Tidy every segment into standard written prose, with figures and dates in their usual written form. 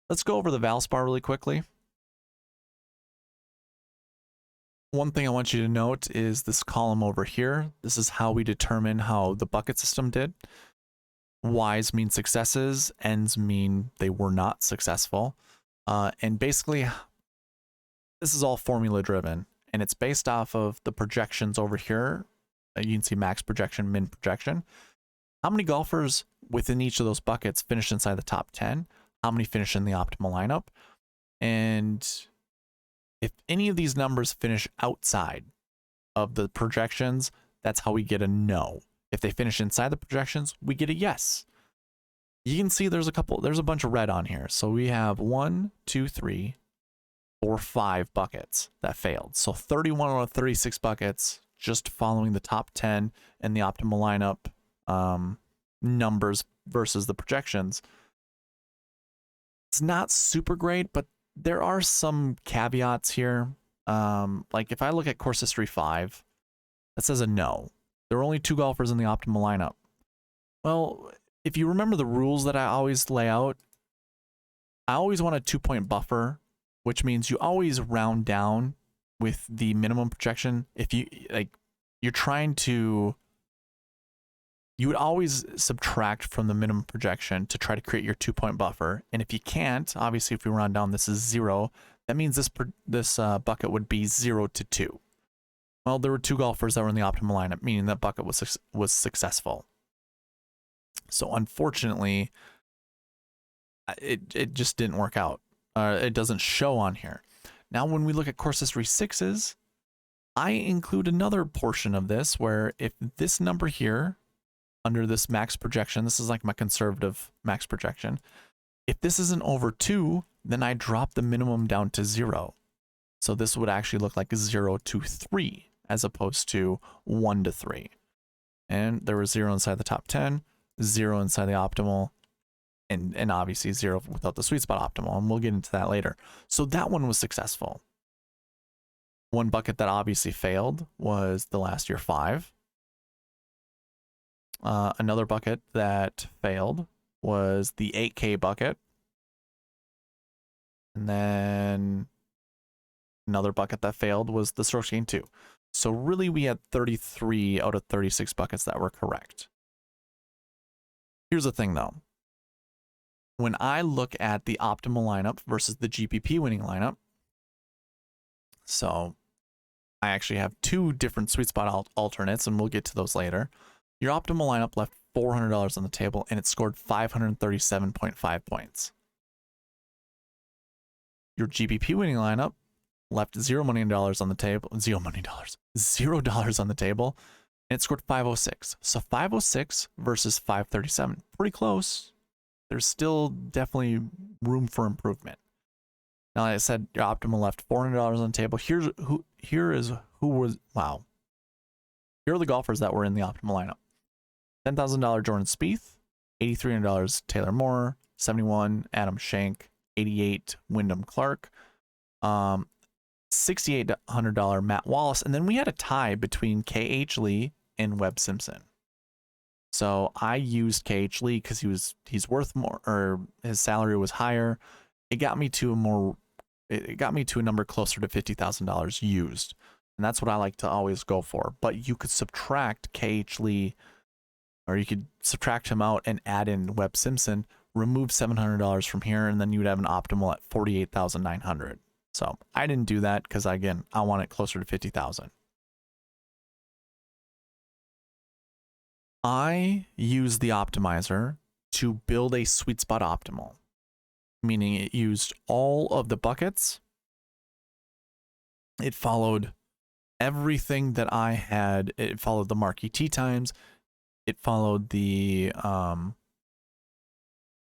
Let's go over the Valspar really quickly. One thing I want you to note is this column over here. This is how we determine how the bucket system did. Y's mean successes, N's mean they were not successful. And basically, this is all formula driven, and it's based off of the projections over here. You can see max projection, min projection. How many golfers within each of those buckets finish inside the top 10? How many finish in the optimal lineup? And if any of these numbers finish outside of the projections, that's how we get a no. If they finish inside the projections, we get a yes. You can see there's a bunch of red on here. So we have 1, 2, 3, 4, 5 buckets that failed. So 31 out of 36 buckets just following the top 10 and the optimal lineup numbers versus the projections. It's not super great, but there are some caveats here. Like if I look at course history 5, that says a no. There are only 2 golfers in the optimal lineup. Well, if you remember the rules that I always lay out, I always want a 2-point buffer, which means you always round down with the minimum projection. If you you're trying to, you would always subtract from the minimum projection to try to create your 2-point buffer. And if you can't, obviously, if we round down, this is 0. That means this bucket would be 0 to 2. Well, there were 2 golfers that were in the optimal lineup, meaning that bucket was successful. So unfortunately, it just didn't work out. It doesn't show on here. Now, when we look at course history 6s, I include another portion of this where if this number here, under this max projection, this is like my conservative max projection. If this isn't over 2, then I drop the minimum down to 0. So this would actually look like 0 to 3 as opposed to 1 to 3. And there was 0 inside the top 10, 0 inside the optimal, and obviously 0 without the sweet spot optimal. And we'll get into that later. So that one was successful. One bucket that obviously failed was the last year 5. Another bucket that failed was the 8K bucket. And then another bucket that failed was the strokes gained 2. So really we had 33 out of 36 buckets that were correct. Here's the thing though. When I look at the optimal lineup versus the GPP winning lineup, so I actually have 2 different sweet spot alternates, and we'll get to those later. Your optimal lineup left $400 on the table, and it scored 537.5 points. Your GPP winning lineup left $0 on the table, $0 on the table, and it scored 506. So 506 versus 537, pretty close. There's still definitely room for improvement. Now, like I said, your optimal left $400 on the table. Here are the golfers that were in the optimal lineup. $10,000 Jordan Spieth, $8,300 Taylor Moore, $71 Adam Schenk, $88 Wyndham Clark, $6,800 Matt Wallace, and then we had a tie between KH Lee and Webb Simpson. So I used KH Lee because he's worth more, or his salary was higher. It got me to a number closer to $50,000 used, and that's what I like to always go for. But you could subtract KH Lee, or you could subtract him out and add in Webb Simpson, remove $700 from here, and then you would have an optimal at $48,900. So I didn't do that because, again, I want it closer to $50,000. I use the optimizer to build a sweet spot optimal, meaning it used all of the buckets. It followed everything that I had. It followed the marquee tee times. It followed the,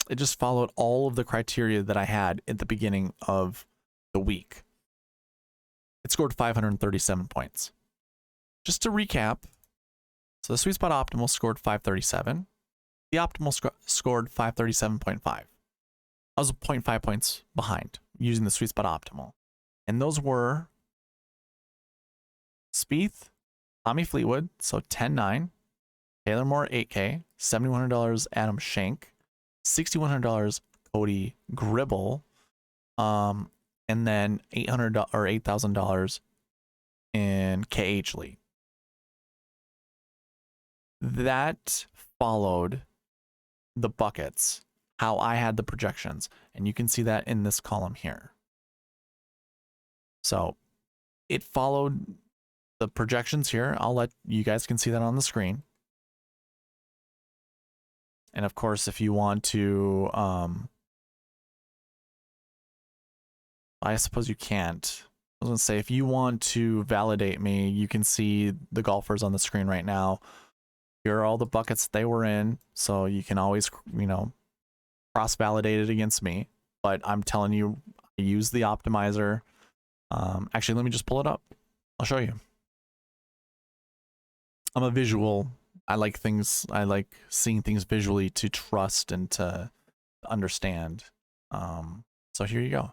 it just followed all of the criteria that I had at the beginning of the week. It scored 537 points. Just to recap, so the sweet spot optimal scored 537. The optimal scored 537.5. I was 0.5 points behind using the sweet spot optimal. And those were Spieth, Tommy Fleetwood, so 10-9, Taylor Moore 8K, $7,100 Adam Schenk, $6,100 Cody Gribble, And then $800 or $8,000 in KH Lee. That followed the buckets, how I had the projections, and you can see that in this column here. So it followed the projections here. I'll let you guys can see that on the screen. And of course, if you want to, I suppose you can't. I was gonna say, if you want to validate me, you can see the golfers on the screen right now. Here are all the buckets they were in, so you can always, you know, cross-validate it against me. But I'm telling you, I use the optimizer. Actually, let me just pull it up. I'll show you. I'm a visual. I like things. I like seeing things visually to trust and to understand. So here you go.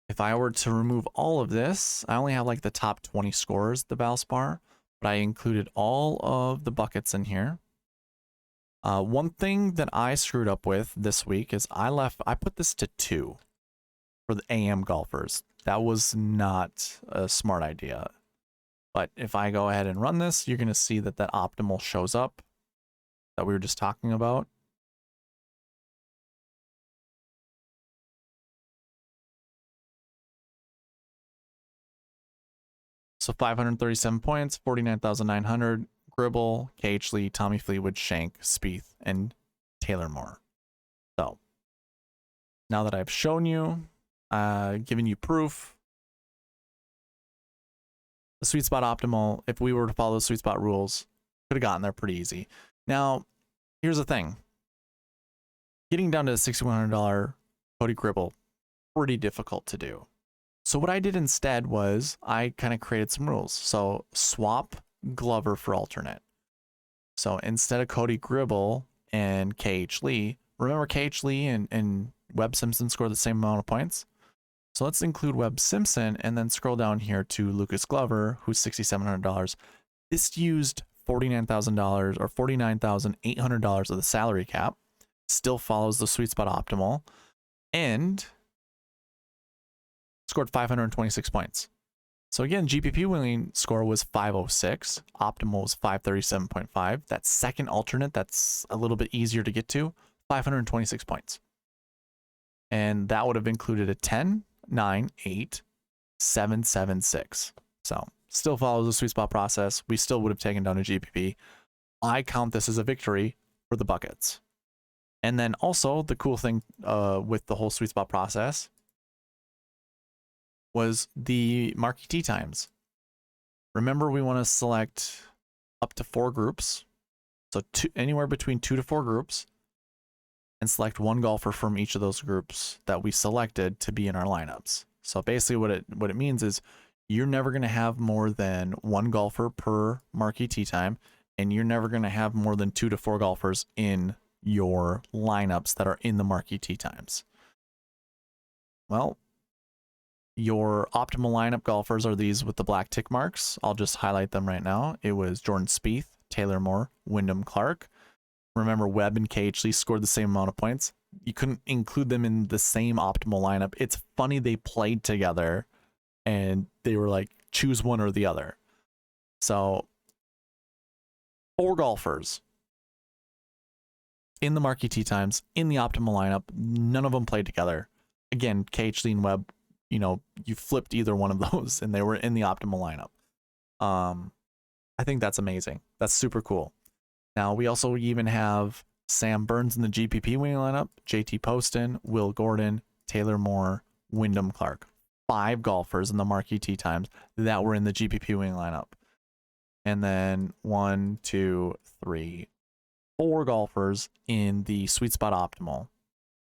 If I were to remove all of this, I only have like the top 20 scores, the Valspar, but I included all of the buckets in here. One thing that I screwed up with this week is I put this to 2 for the AM golfers. That was not a smart idea. But if I go ahead and run this, you're going to see that that optimal shows up that we were just talking about. So 537 points, 49,900, Gribble, KH Lee, Tommy Fleetwood, Shank, Spieth, and Taylor Moore. So now that I've shown you, given you proof, the SweetSpot optimal, if we were to follow the SweetSpot rules, could have gotten there pretty easy. Now, here's the thing. Getting down to a $6,100 Cody Gribble, pretty difficult to do. So what I did instead was I kind of created some rules. So swap Glover for alternate. So instead of Cody Gribble and KH Lee, remember KH Lee and Webb Simpson scored the same amount of points? So let's include Webb Simpson and then scroll down here to Lucas Glover, who's $6,700. This used $49,000 or $49,800 of the salary cap. Still follows the SweetSpot optimal and scored 526 points. So again, GPP winning score was 506. Optimal was 537.5. That second alternate, that's a little bit easier to get to, 526 points. And that would have included a 10, 9, 8, 7, 7, 6. So still follows the SweetSpot process. We still would have taken down a GPP. I count this as a victory for the buckets. And then also the cool thing with the whole SweetSpot process was the marquee tee times. Remember, we want to select up to 4 groups. So anywhere between 2 to 4 groups, and select one golfer from each of those groups that we selected to be in our lineups. So basically what it means is you're never going to have more than 1 golfer per marquee tee time, and you're never going to have more than 2 to 4 golfers in your lineups that are in the marquee tee times. Well, your optimal lineup golfers are these with the black tick marks. I'll just highlight them right now. It was Jordan Spieth, Taylor Moore, Wyndham Clark. Remember, Webb and KH Lee scored the same amount of points. You couldn't include them in the same optimal lineup. It's funny they played together and they were like, choose one or the other. So 4 golfers in the marquee tee times, in the optimal lineup. None of them played together. Again, KH Lee and Webb, you know, you flipped either one of those and they were in the optimal lineup. I think that's amazing. That's super cool. Now, we also even have Sam Burns in the GPP winning lineup, JT Poston, Will Gordon, Taylor Moore, Wyndham Clark. 5 golfers in the marquee tee times that were in the GPP winning lineup. And then 1, 2, 3, 4 golfers in the SweetSpot optimal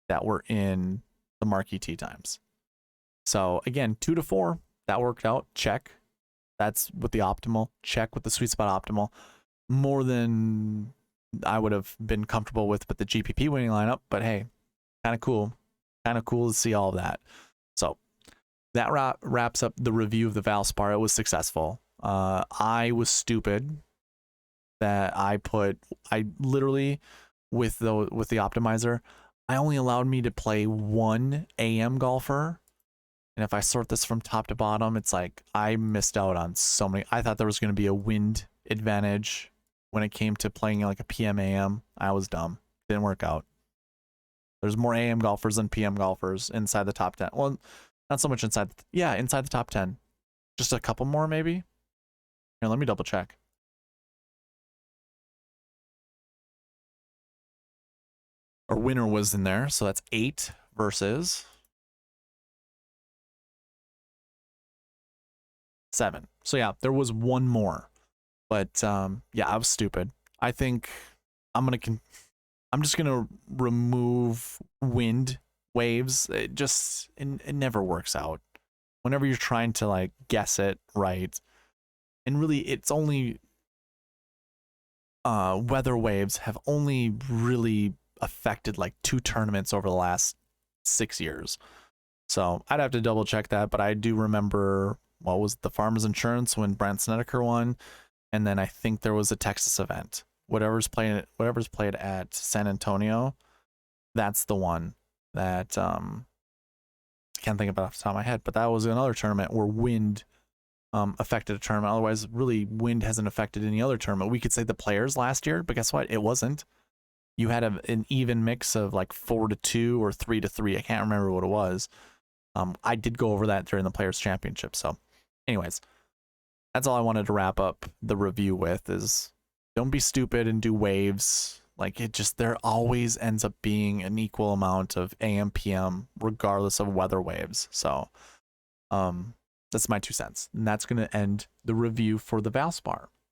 that were in the marquee tee times. So again, 2 to 4, that worked out. Check. That's with the optimal. Check with the SweetSpot optimal. More than I would have been comfortable with the GPP winning lineup, but hey, kind of cool. Kind of cool to see all of that. So that wraps up the review of the Valspar. It was successful. I was stupid that I literally with the optimizer, I only allowed me to play one AM golfer. And if I sort this from top to bottom, it's like I missed out on so many. I thought there was going to be a wind advantage when it came to playing like a PM AM. I was dumb. Didn't work out. There's more AM golfers than PM golfers inside the top 10. Well, not so much inside. Yeah, inside the top 10. Just a couple more maybe. Here, let me double check. Our winner was in there, so that's 8 versus 7. So yeah, there was one more. But yeah, I was stupid. I think I'm just gonna remove wind waves. It never works out. Whenever you're trying to like guess it right, and really it's only weather waves have only really affected like 2 tournaments over the last 6 years. So I'd have to double check that, but I do remember what was the Farmers Insurance when Brant Snedeker won, and then I think there was a Texas event. Whatever's played at San Antonio, that's the one that I can't think about off the top of my head, but that was another tournament where wind affected a tournament. Otherwise, really, wind hasn't affected any other tournament. We could say the Players last year, but guess what? It wasn't. You had an even mix of like 4-2 or 3-3. I can't remember what it was. I did go over that during the Players Championship. So, anyways, that's all I wanted to wrap up the review with is don't be stupid and do waves. Like there always ends up being an equal amount of AM, PM, regardless of weather waves. So, that's my 2 cents. And that's going to end the review for the Valspar.